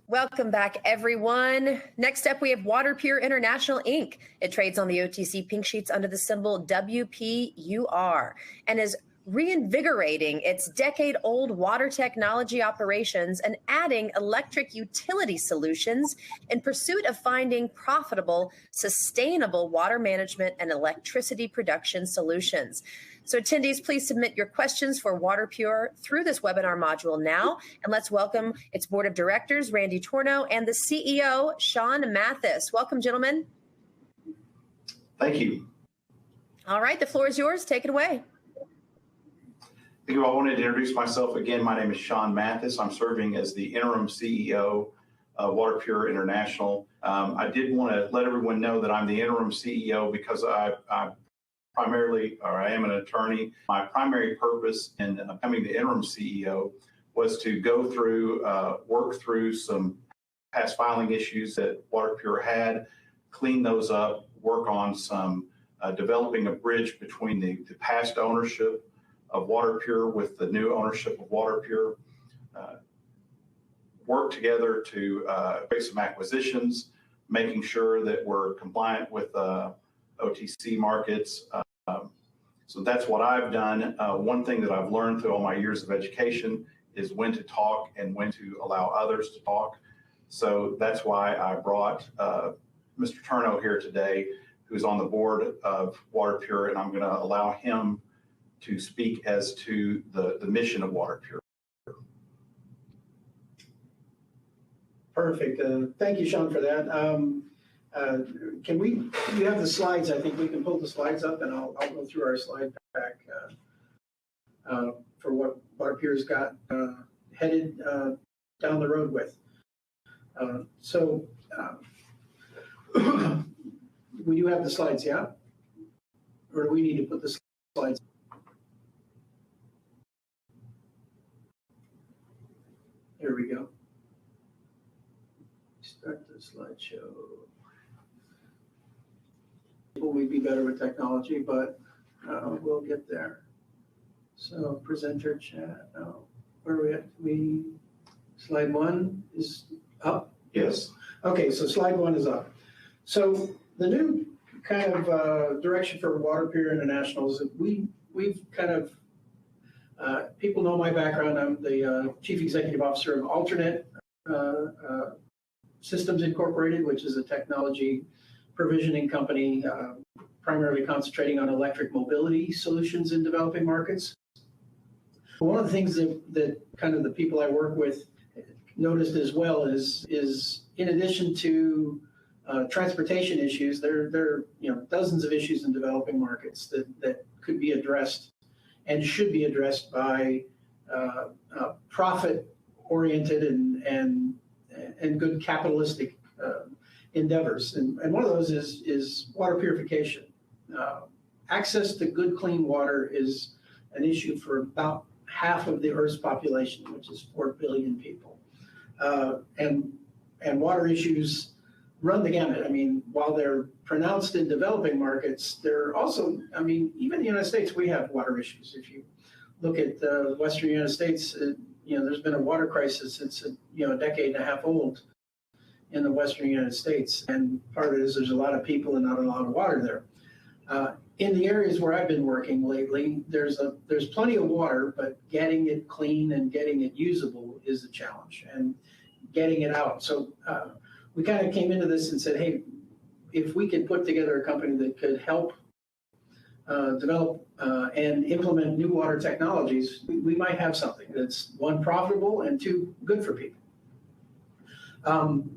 Welcome back, everyone. Next up, we have WaterPur International, Inc. It trades on the OTC Pink sheets under the symbol WPUR and is reinvigorating its decade-old water technology operations and adding electric utility solutions in pursuit of finding profitable, sustainable water management and electricity production solutions. So attendees, please submit your questions for WaterPur through this webinar module now. And let's welcome its board of directors, Randy Torno, and the CEO, Sean Mathis. Welcome, gentlemen. Thank you. All right, the floor is yours. Take it away. Thank you. I wanted to introduce myself again. My name is Sean Mathis. I'm serving as the Interim CEO of WaterPur International. I did want to let everyone know that I'm the Interim CEO because I am an attorney. My primary purpose in becoming the interim CEO was to go through, work through some past filing issues that WaterPur had, clean those up, work on some developing a bridge between the past ownership of WaterPur with the new ownership of WaterPur, work together to create some acquisitions, making sure that we're compliant with OTC markets. So that's what I've done. One thing that I've learned through all my years of education is when to talk and when to allow others to talk. So that's why I brought Mr. Turno here today, who's on the board of WaterPur, and I'm going to allow him to speak as to the mission of WaterPur. Perfect. Thank you, Sean, for that. You have the slides? I think we can pull the slides up, and I'll go through our slide pack for what WaterPur's got headed down the road with. We do have the slides, yeah? Or do we need to put the slides? Here we go. Start the slideshow. We'd be better with technology, but we'll get there. So presenter chat. Oh, where are we at? Slide one is up? Yes. Okay, so slide one is up. So the new kind of direction for WaterPur International is that we've kind of, people know my background. I'm the Chief Executive Officer of Alternate Systems Incorporated, which is a technology provisioning company primarily concentrating on electric mobility solutions in developing markets. One of the things that kind of the people I work with noticed as well is in addition to transportation issues, there are dozens of issues in developing markets that could be addressed and should be addressed by profit-oriented and good capitalistic endeavors. And one of those is water purification. Access to good, clean water is an issue for about half of the Earth's population, which is 4 billion people. And water issues run the gamut. I mean, while they're pronounced in developing markets, they're also, I mean, even in the United States, we have water issues. If you look at the Western United States, there's been a water crisis that's a decade and a half old in the Western United States. And part of it is there's a lot of people and not a lot of water there. In the areas where I've been working lately, there's plenty of water, but getting it clean and getting it usable is the challenge, and getting it out. So we kind of came into this and said, hey, if we could put together a company that could help develop and implement new water technologies, we might have something that's, one, profitable, and two, good for people.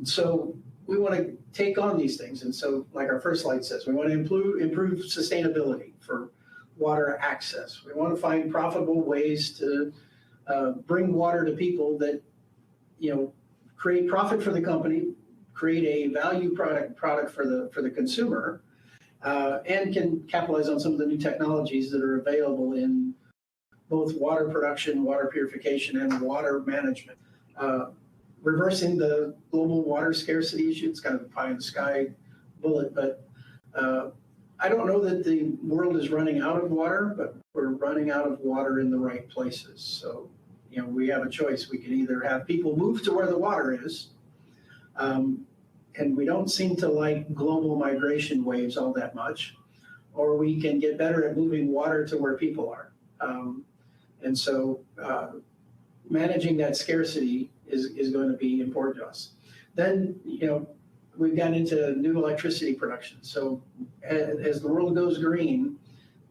So we want to take on these things. And so, like our first slide says, we want to improve sustainability for water access. We want to find profitable ways to bring water to people that, create profit for the company, create a value product for the consumer, and can capitalize on some of the new technologies that are available in both water production, water purification, and water management. Reversing the global water scarcity issue, it's kind of a pie in the sky bullet, but I don't know that the world is running out of water, but we're running out of water in the right places. So, we have a choice. We can either have people move to where the water is, And we don't seem to like global migration waves all that much, or we can get better at moving water to where people are. And so managing that scarcity is going to be important to us. Then, we've gotten into new electricity production. So as the world goes green,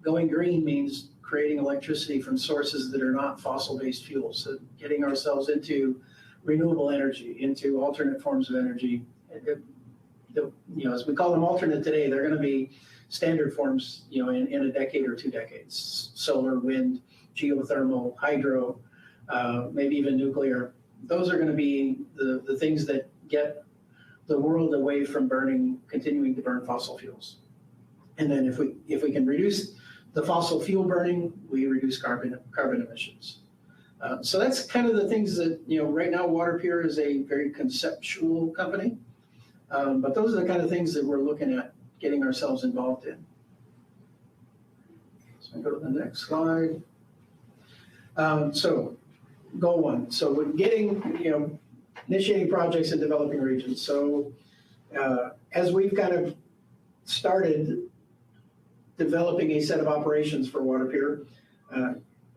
going green means creating electricity from sources that are not fossil-based fuels. So getting ourselves into renewable energy, into alternate forms of energy. As we call them alternate today, they're going to be standard forms, in a decade or 2 decades. Solar, wind, geothermal, hydro, maybe even nuclear. Those are going to be the things that get the world away from continuing to burn fossil fuels. And then if we can reduce the fossil fuel burning, we reduce carbon emissions. So that's kind of the things that, right now WaterPur is a very conceptual company, but those are the kind of things that we're looking at getting ourselves involved in. So I go to the next slide. So goal 1. So we're getting, initiating projects in developing regions. So as we've kind of started developing a set of operations for WaterPur,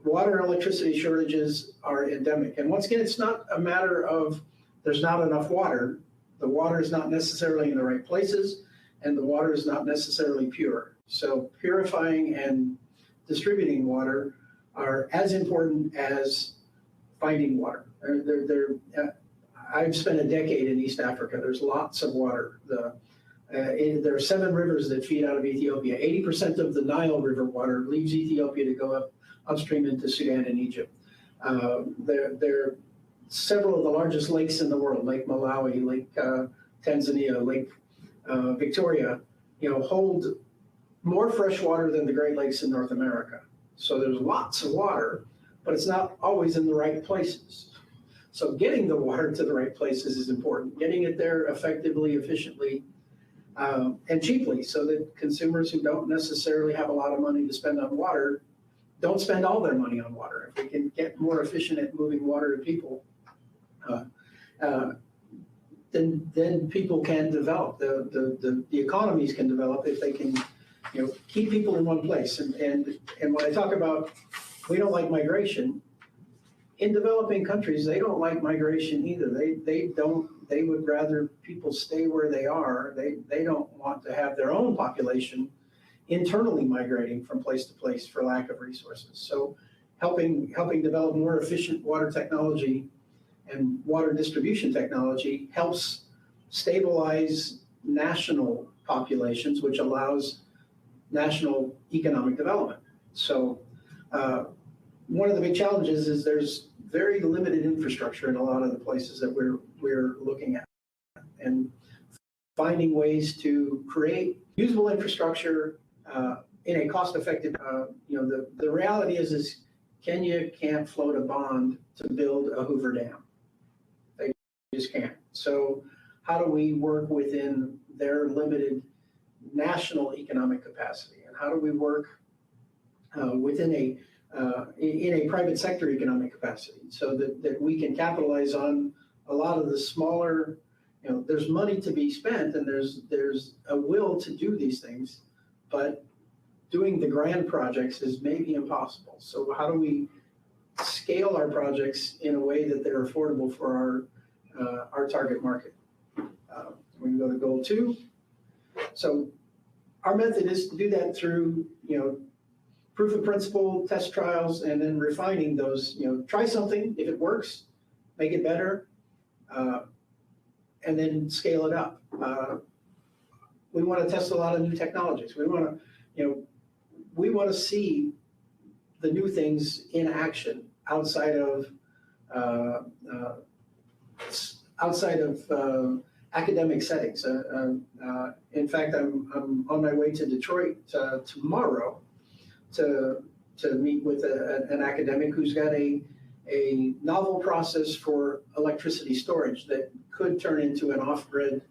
water and electricity shortages are endemic. And once again, it's not a matter of there's not enough water. The water is not necessarily in the right places, and the water is not necessarily pure. So purifying and distributing water are as important as finding water. I've spent a decade in East Africa. There's lots of water. There are 7 rivers that feed out of Ethiopia. 80% of the Nile River water leaves Ethiopia to go upstream into Sudan and Egypt. There are several of the largest lakes in the world, Lake Malawi, Lake Tanzania, Lake Victoria, hold more fresh water than the Great Lakes in North America. So there's lots of water, but it's not always in the right places. So getting the water to the right places is important. Getting it there effectively, efficiently, and cheaply, so that consumers who don't necessarily have a lot of money to spend on water don't spend all their money on water. If we can get more efficient at moving water to people, then people can develop. The economies can develop if they can, keep people in one place. And when I talk about we don't like migration, in developing countries, they don't like migration either. They would rather people stay where they are. They don't want to have their own population internally migrating from place to place for lack of resources. So helping develop more efficient water technology and water distribution technology helps stabilize national populations, which allows national economic development. So one of the big challenges is there's very limited infrastructure in a lot of the places that we're looking at, and finding ways to create usable infrastructure in a cost-effective. The reality is Kenya can't float a bond to build a Hoover Dam. They just can't. So how do we work within their limited national economic capacity, and how do we work within in a private sector economic capacity, so that we can capitalize on a lot of the smaller, there's money to be spent and there's a will to do these things, but doing the grand projects is maybe impossible. So how do we scale our projects in a way that they're affordable for our target market? We can go to goal 2. So our method is to do that through, proof of principle, test trials, and then refining those. Try something. If it works, make it better, and then scale it up. We want to test a lot of new technologies. We want to see the new things in action outside of academic settings. In fact, I'm on my way to Detroit tomorrow to meet with an academic who's got a novel process for electricity storage that could turn into an off-grid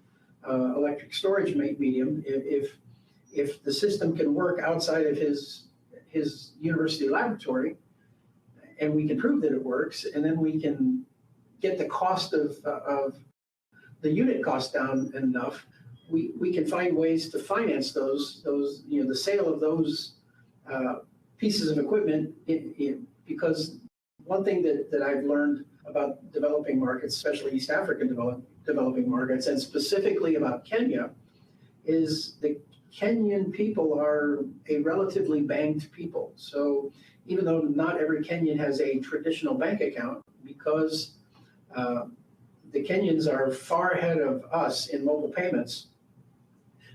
electric storage medium if the system can work outside of his university laboratory, and we can prove that it works, and then we can get the cost of the unit cost down enough, we can find ways to finance those the sale of those pieces of equipment because one thing that I've learned about developing markets, especially East African developing markets, and specifically about Kenya, is the Kenyan people are a relatively banked people. So even though not every Kenyan has a traditional bank account, because the Kenyans are far ahead of us in mobile payments,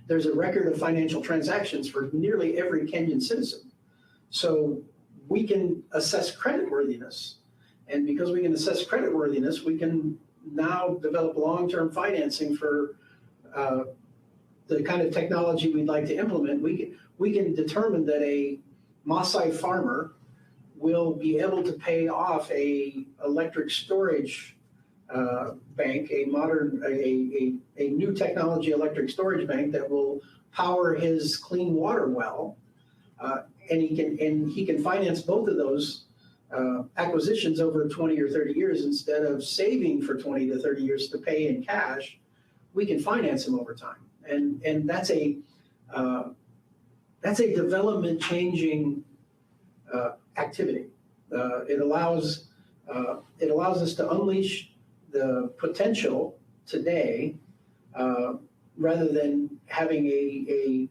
there's a record of financial transactions for nearly every Kenyan citizen. So we can assess creditworthiness. And because we can assess creditworthiness, we can now develop long-term financing for the kind of technology we'd like to implement. We can determine that a Maasai farmer will be able to pay off a electric storage bank, a new technology electric storage bank that will power his clean water well, and he can finance both of those acquisitions over 20 or 30 years instead of saving for 20 to 30 years to pay in cash. We can finance him over time, and that's a development changing activity. It allows us to unleash the potential today, rather than having a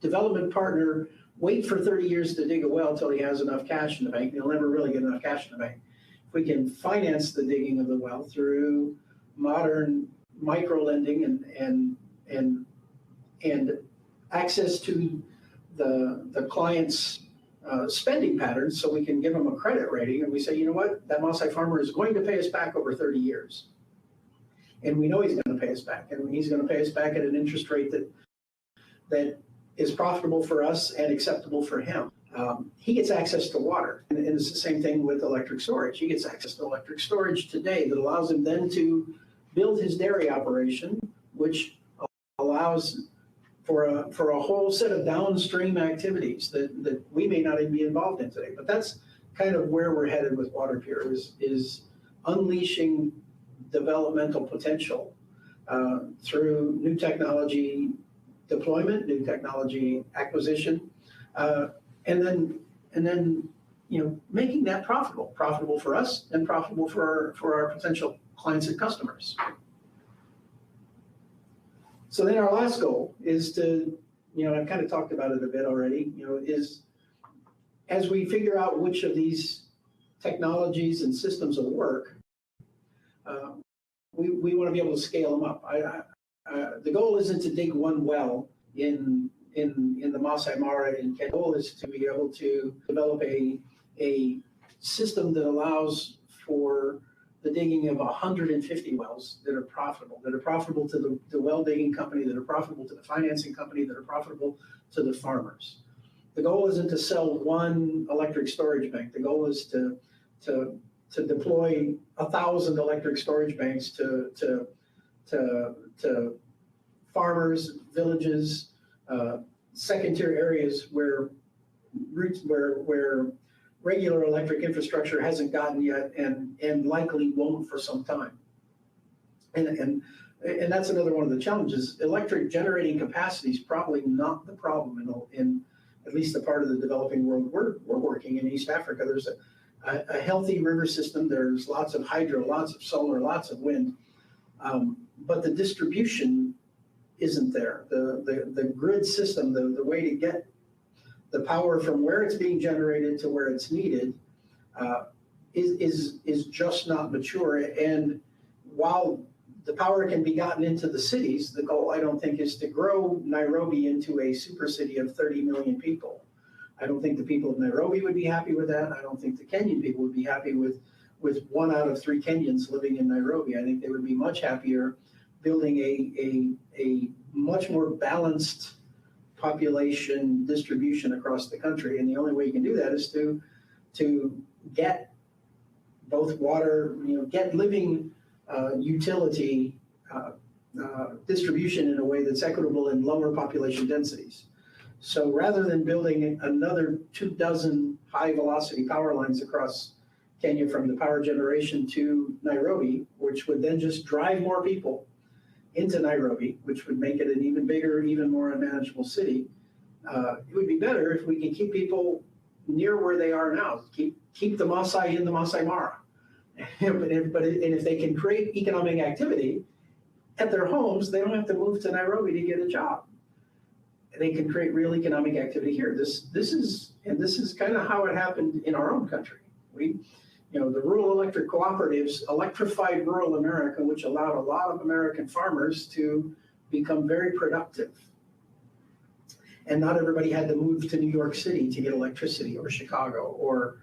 development partner wait for 30 years to dig a well until he has enough cash in the bank. He'll never really get enough cash in the bank. If we can finance the digging of the well through modern micro lending and access to the client's spending patterns, so we can give them a credit rating, and we say, you know what, that Maasai farmer is going to pay us back over 30 years. And we know he's going to pay us back, and he's going to pay us back at an interest rate that is profitable for us and acceptable for him. He gets access to water, and it's the same thing with electric storage. He gets access to electric storage today that allows him then to build his dairy operation, which allows for a whole set of downstream activities that we may not even be involved in today. But that's kind of where we're headed with WaterPur, is unleashing developmental potential through new technology deployment, new technology acquisition, and then making that profitable for us and profitable for our potential clients and customers. So then our last goal is to, I've kind of talked about it a bit already, is as we figure out which of these technologies and systems will work, we want to be able to scale them up. The goal isn't to dig one well in the Masai Mara in Kenya. The goal is to be able to develop a system that allows for the digging of 150 wells that are profitable to the well digging company, that are profitable to the financing company, that are profitable to the farmers. The goal isn't to sell one electric storage bank. The goal is to deploy 1,000 electric storage banks to farmers, villages, second-tier areas where regular electric infrastructure hasn't gotten yet and likely won't for some time. And that's another one of the challenges. Electric generating capacity is probably not the problem in at least the part of the developing world we're working in East Africa. There's a healthy river system. There's lots of hydro, lots of solar, lots of wind, but the distribution isn't there. The grid system, the way to get the power from where it's being generated to where it's needed is just not mature. And while the power can be gotten into the cities, the goal, I don't think, is to grow Nairobi into a super city of 30 million people. I don't think the people of Nairobi would be happy with that. I don't think the Kenyan people would be happy with 1 out of 3 Kenyans living in Nairobi. I think they would be much happier building a much more balanced population distribution across the country. And the only way you can do that is to get both water, get living utility distribution in a way that's equitable in lower population densities. So rather than building another 24 high velocity power lines across Kenya from the power generation to Nairobi, which would then just drive more people into Nairobi, which would make it an even bigger, even more unmanageable city. It would be better if we can keep people near where they are now, keep the Maasai in the Masai Mara. And if they can create economic activity at their homes, they don't have to move to Nairobi to get a job. They can create real economic activity here. This is kind of how it happened in our own country. The rural electric cooperatives electrified rural America, which allowed a lot of American farmers to become very productive. And not everybody had to move to New York City to get electricity, or Chicago, or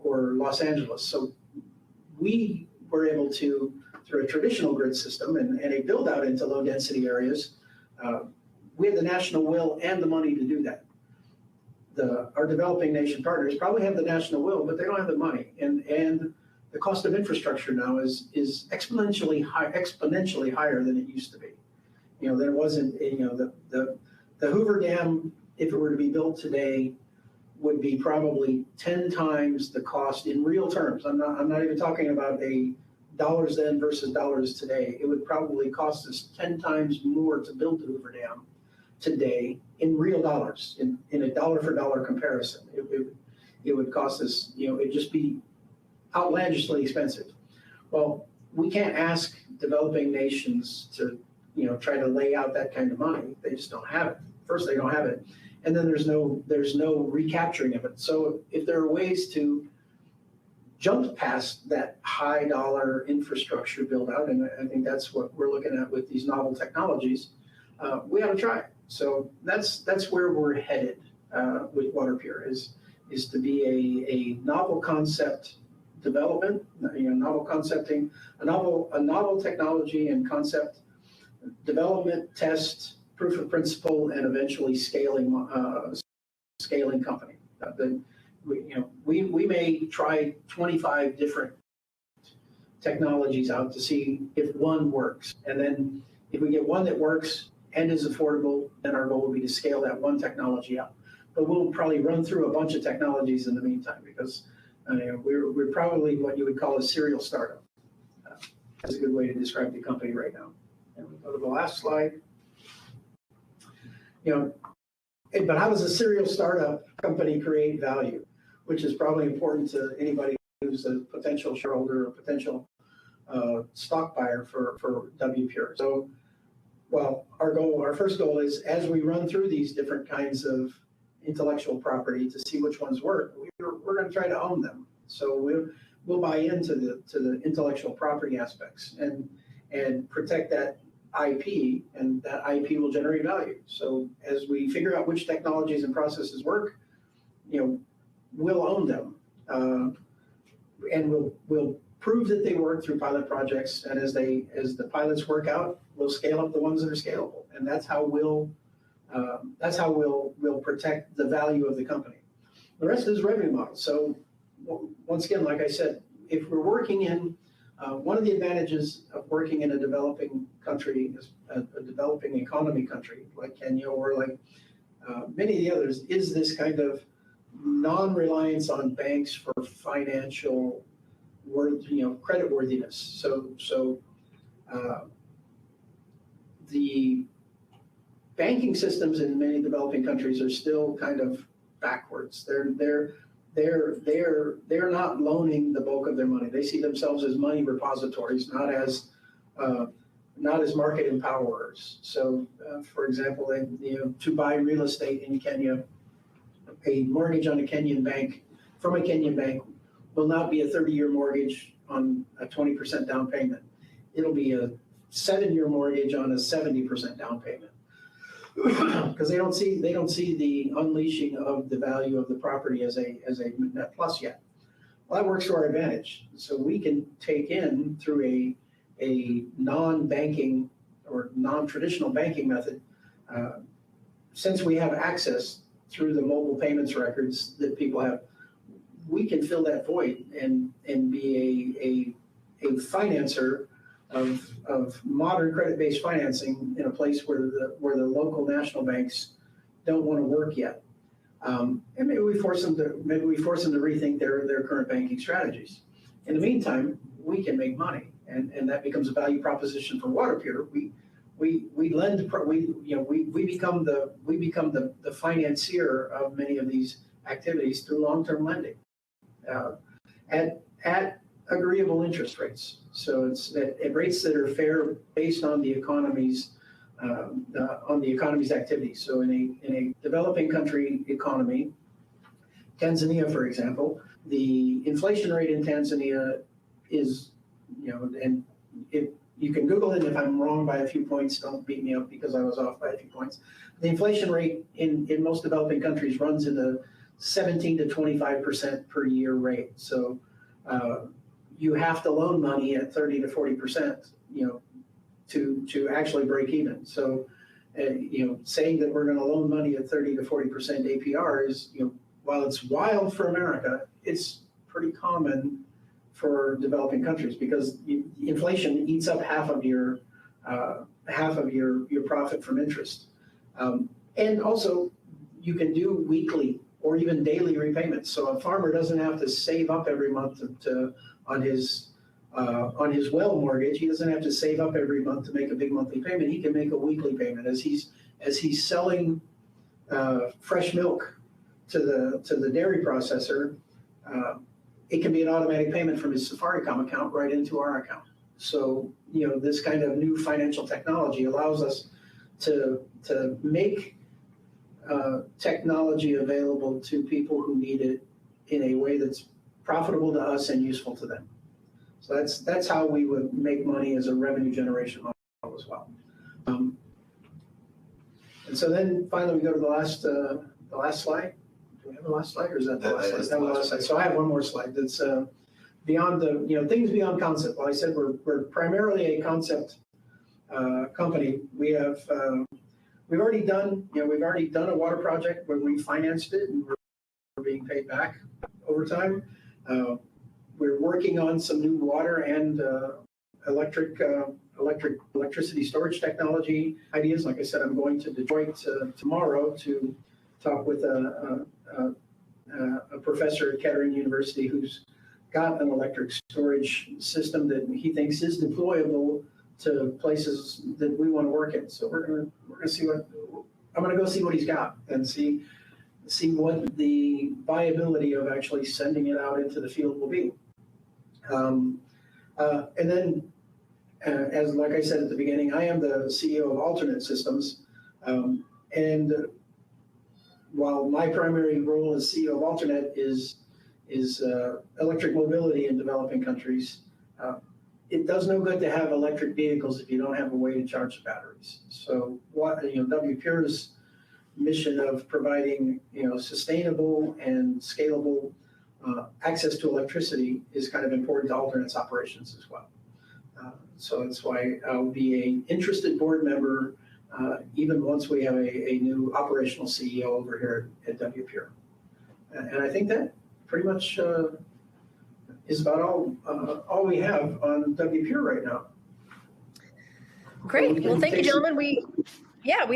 Los Angeles. So we were able to, through a traditional grid system and a build out into low density areas, we had the national will and the money to do that. Our developing nation partners probably have the national will, but they don't have the money. And the cost of infrastructure now is exponentially higher than it used to be. There wasn't, the Hoover Dam, if it were to be built today, would be probably 10 times the cost in real terms. I'm not even talking about a dollars then versus dollars today. It would probably cost us 10 times more to build the Hoover Dam today in real dollars, in a dollar for dollar comparison. It would cost us, it'd just be outlandishly expensive. Well, we can't ask developing nations to, try to lay out that kind of money. They just don't have it. First, they don't have it. And then there's no recapturing of it. So if there are ways to jump past that high dollar infrastructure build out, and I think that's what we're looking at with these novel technologies, we ought to try it. So that's where we're headed with WaterPur, is to be a novel concept development, novel concepting, a novel technology and concept development, test, proof of principle, and eventually scaling company. We may try 25 different technologies out to see if one works, and then if we get one that works and is affordable, then our goal will be to scale that one technology out. But we'll probably run through a bunch of technologies in the meantime, because we're probably what you would call a serial startup. That's a good way to describe the company right now. And we go to the last slide. But how does a serial startup company create value? Which is probably important to anybody who's a potential shareholder or potential stock buyer for WPUR. So, our first goal is, as we run through these different kinds of intellectual property to see which ones work, we're going to try to own them. So we'll buy into the intellectual property aspects and protect that IP, and that IP will generate value. So as we figure out which technologies and processes work, we'll own them, and we'll prove that they work through pilot projects. And as the pilots work out, we'll scale up the ones that are scalable, and that's how we'll protect the value of the company. The rest is revenue model. So once again, like I said, if we're working in one of the advantages of working in a developing country, a developing economy country like Kenya, or like many of the others, is this kind of non-reliance on banks for financial credit worthiness. So the banking systems in many developing countries are still kind of backwards. They're not loaning the bulk of their money. They see themselves as money repositories, not as market empowerers. So, for example, to buy real estate in Kenya, a mortgage on a Kenyan bank from a Kenyan bank will not be a 30-year mortgage on a 20% down payment. It'll be a 7-year mortgage on a 70% down payment. Because they don't see the unleashing of the value of the property as a net plus yet. Well, that works to our advantage. So we can take in through a non-banking or non-traditional banking method, since we have access through the mobile payments records that people have, we can fill that void and be a financer of modern credit-based financing in a place where the local national banks don't want to work yet. And maybe we force them to rethink their current banking strategies. In the meantime, we can make money, and that becomes a value proposition for WaterPur. We lend, we become the financier of many of these activities through long-term lending at agreeable interest rates. So it's at rates that are fair based on the economy's activities. So in a developing country economy, Tanzania, for example, the inflation rate in Tanzania is, and you can Google it, and if I'm wrong by a few points, don't beat me up because I was off by a few points. The inflation rate in most developing countries runs in the 17 to 25% per year rate. So you have to loan money at 30 to 40%, to actually break even. So, saying that we're going to loan money at 30 to 40% APR is, while it's wild for America, it's pretty common for developing countries because inflation eats up half of your profit from interest. And also, you can do weekly or even daily repayments. So a farmer doesn't have to save up every month on his well mortgage. He doesn't have to save up every month to make a big monthly payment. He can make a weekly payment as he's selling fresh milk to the dairy processor. It can be an automatic payment from his Safaricom account right into our account. So this kind of new financial technology allows us to make technology available to people who need it in a way that's profitable to us and useful to them. So that's how we would make money as a revenue generation model as well. And so then finally we go to the last slide. Do we have the last slide, or is that the last slide? That's the last slide. So I have one more slide that's beyond the things beyond concept. Well, I said we're primarily a concept company. We've already done a water project where we financed it and we're being paid back over time. We're working on some new water and electricity storage technology ideas. Like I said, I'm going to Detroit tomorrow to talk with a professor at Kettering University who's got an electric storage system that he thinks is deployable to places that we want to work in. So we're gonna see I'm gonna go see what he's got and see what the viability of actually sending it out into the field will be. And then, as like I said at the beginning, I am the CEO of Alternate Systems, and while my primary role as CEO of Alternate is electric mobility in developing countries, it does no good to have electric vehicles if you don't have a way to charge the batteries. So WPUR's mission of providing sustainable and scalable access to electricity is kind of important to Alternate's operations as well. So that's why I'll be an interested board member even once we have a new operational CEO over here at WPUR. And I think that pretty much is about all we have on WPUR right now. Great. Well, thank you, gentlemen. We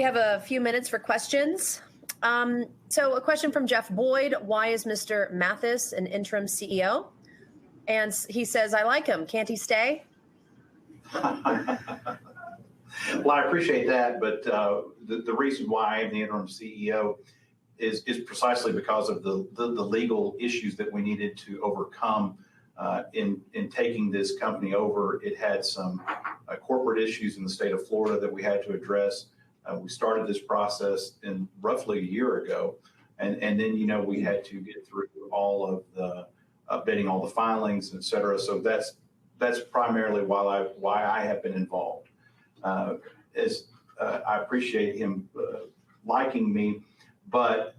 have a few minutes for questions. So a question from Jeff Boyd. Why is Mr. Mathis an interim CEO? And he says, I like him. Can't he stay? Well, I appreciate that, but the reason why I am the interim CEO is precisely because of the legal issues that we needed to overcome in taking this company over. It had some corporate issues in the state of Florida that we had to address. We started this process in roughly a year ago, and then we had to get through all of the updating all the filings, et cetera. So that's primarily why I have been involved. As I appreciate him liking me, but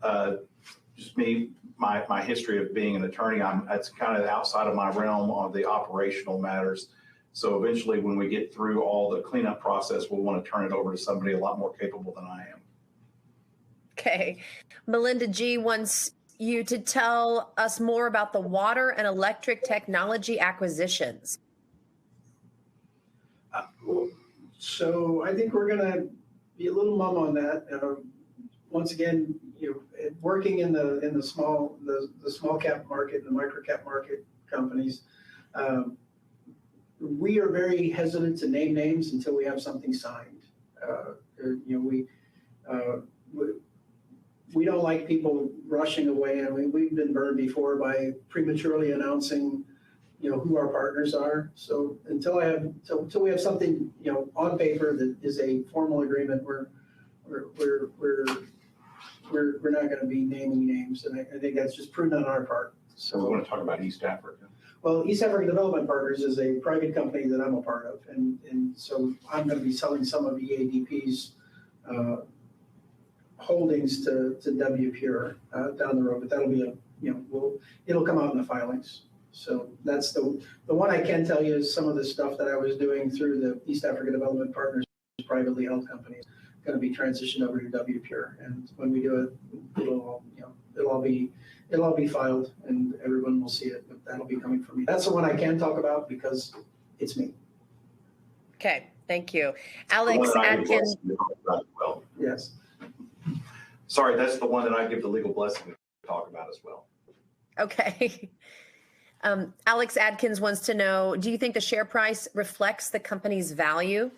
just my history of being an attorney, that's kind of outside of my realm on the operational matters. So eventually, when we get through all the cleanup process, we'll want to turn it over to somebody a lot more capable than I am. Okay. Melinda G wants you to tell us more about the water and electric technology acquisitions. So I think we're going to be a little mum on that. Once again, working in the small cap market, the micro cap market companies, we are very hesitant to name names until we have something signed. We don't like people rushing away. I mean, we've been burned before by prematurely announcing, who our partners are. So until we have something, on paper that is a formal agreement, we're not going to be naming names, and I think that's just prudent on our part. So we want to talk about East Africa. Well, East African Development Partners is a private company that I'm a part of, and so I'm going to be selling some of EADP's holdings to WPUR down the road, but that'll be it'll come out in the filings. So that's the one I can tell you is some of the stuff that I was doing through the East African Development Partners privately held companies going to be transitioned over to WPUR, and when we do it, it'll all be filed and everyone will see it, but that'll be coming from me. That's the one I can talk about because it's me. Okay, thank you. Alex Adkins. Well, yes. Sorry, that's the one that I give the legal blessing to talk about as well. Okay. Alex Adkins wants to know, do you think the share price reflects the company's value?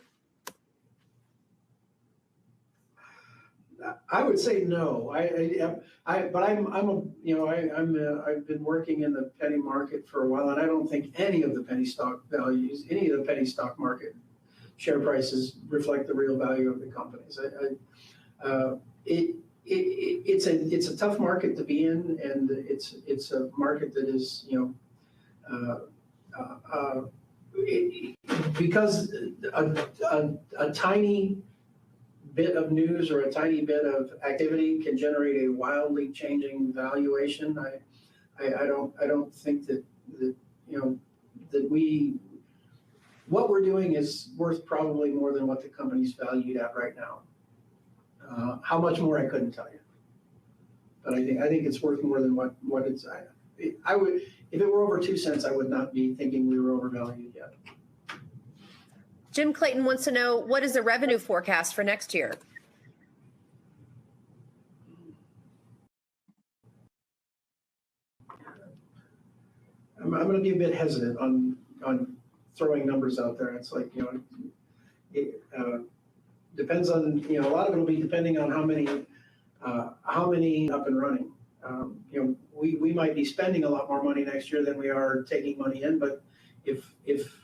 I would say no. I've been working in the penny market for a while, and I don't think any of the penny stock market share prices reflect the real value of the companies. It's a tough market to be in, and it's a market that is because a tiny bit of news or a tiny bit of activity can generate a wildly changing valuation. I don't think that what we're doing is worth probably more than what the company's valued at right now. How much more I couldn't tell you, but I think it's worth more than what it's. I would, if it were over 2 cents, I would not be thinking we were overvalued yet. Jim Clayton wants to know, what is the revenue forecast for next year? I'm going to be a bit hesitant on throwing numbers out there. It's like, it depends on, a lot of it will be depending on how many up and running. We might be spending a lot more money next year than we are taking money in, but if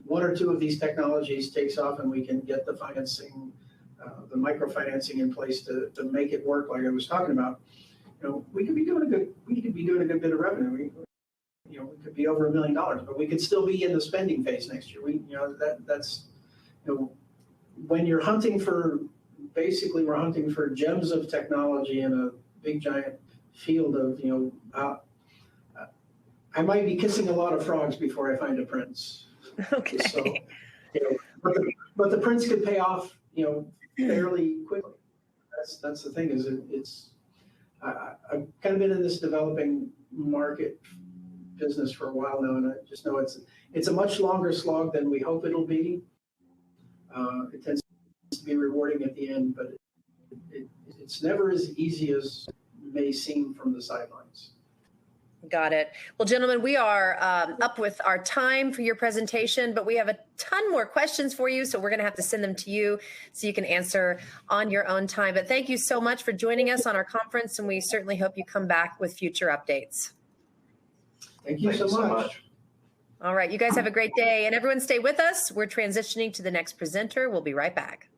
1 or 2 of these technologies takes off and we can get the financing, the microfinancing in place to make it work, like I was talking about, we could be doing a good bit of revenue. We could be over $1 million, but we could still be in the spending phase next year. When you're hunting for, basically we're hunting for gems of technology in a big giant field of, I might be kissing a lot of frogs before I find a prince. Okay. So, but the prince could pay off, fairly quickly. That's the thing, is I've kind of been in this developing market business for a while now, and I just know it's a much longer slog than we hope it'll be. It tends to be rewarding at the end, but it's never as easy as it may seem from the sidelines. Got it. Well, gentlemen, we are up with our time for your presentation, but we have a ton more questions for you, so we're going to have to send them to you so you can answer on your own time. But thank you so much for joining us on our conference, and we certainly hope you come back with future updates. Thank you so much. All right. You guys have a great day, and everyone stay with us. We're transitioning to the next presenter. We'll be right back.